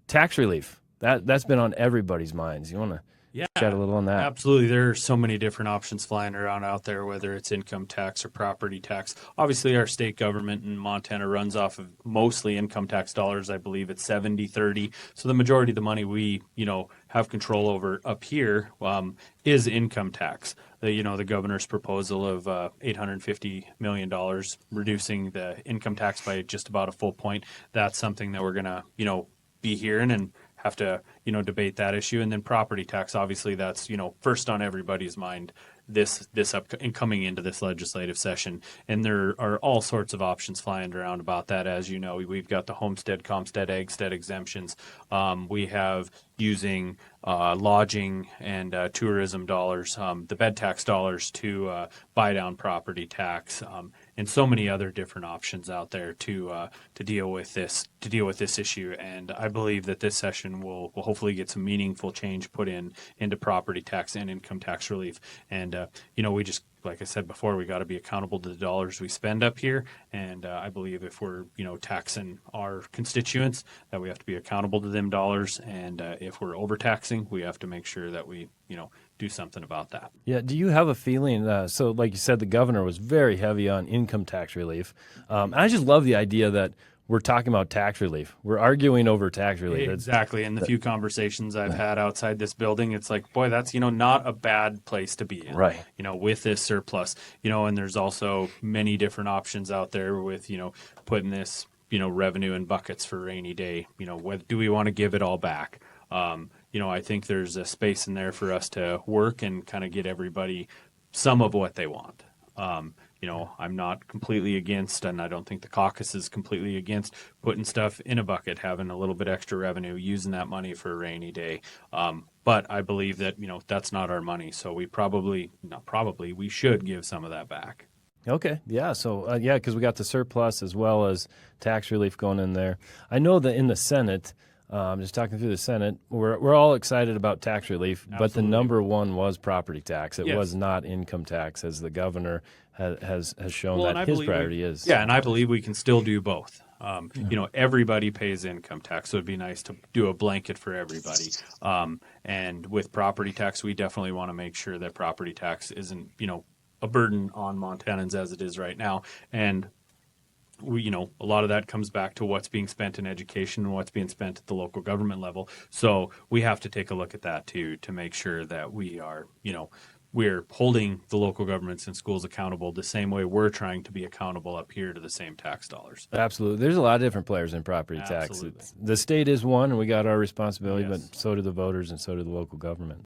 Tax relief. That's been on everybody's minds. You want to Yeah, chat a little on that? absolutely. There are so many different options flying around out there, whether it's income tax or property tax. Obviously, our state government in Montana runs off of mostly income tax dollars. I believe it's 70-30. So the majority of the money we, have control over up here is income tax. The governor's proposal of $850 million, reducing the income tax by just about a full point. That's something that we're going to, be hearing and have to, debate that issue. And then property tax, obviously, that's, first on everybody's mind this up and coming into this legislative session. And there are all sorts of options flying around about that. As you know, we've got the homestead, comstead, eggstead exemptions. We have using lodging and tourism dollars, the bed tax dollars to buy down property tax, and so many other different options out there to deal with this issue. And I believe that this session will hopefully get some meaningful change put into property tax and income tax relief. And we just, like I said before, we got to be accountable to the dollars we spend up here. And I believe if we're, taxing our constituents, that we have to be accountable to them dollars. And if we're overtaxing, we have to make sure that we, do something about that. Yeah. Do you have a feeling? So, like you said, the governor was very heavy on income tax relief. And I just love the idea that we're talking about tax relief. We're arguing over tax relief. Exactly. And the few conversations I've had outside this building, it's like, boy, that's, not a bad place to be in, right? With this surplus, and there's also many different options out there with, putting this, revenue in buckets for rainy day. Do we want to give it all back? I think there's a space in there for us to work and kind of get everybody some of what they want. I'm not completely against, and I don't think the caucus is completely against putting stuff in a bucket, having a little bit extra revenue, using that money for a rainy day. But I believe that, that's not our money. So we should give some of that back. Okay. Yeah. So, because we got the surplus as well as tax relief going in there. I know that in the Senate, just talking through the Senate, we're all excited about tax relief, Absolutely. But the number one was property tax. It Yes. was not income tax, as the governor has shown Well, and that his priority is. Yeah, and I believe we can still do both. Everybody pays income tax, so it'd be nice to do a blanket for everybody. And with property tax, we definitely want to make sure that property tax isn't, a burden on Montanans as it is right now. And a lot of that comes back to what's being spent in education and what's being spent at the local government level. So we have to take a look at that too, to make sure that we are, we're holding the local governments and schools accountable the same way we're trying to be accountable up here to the same tax dollars. Absolutely. There's a lot of different players in property tax. Absolutely. The state is one, and we got our responsibility, Yes. but so do the voters and so do the local government.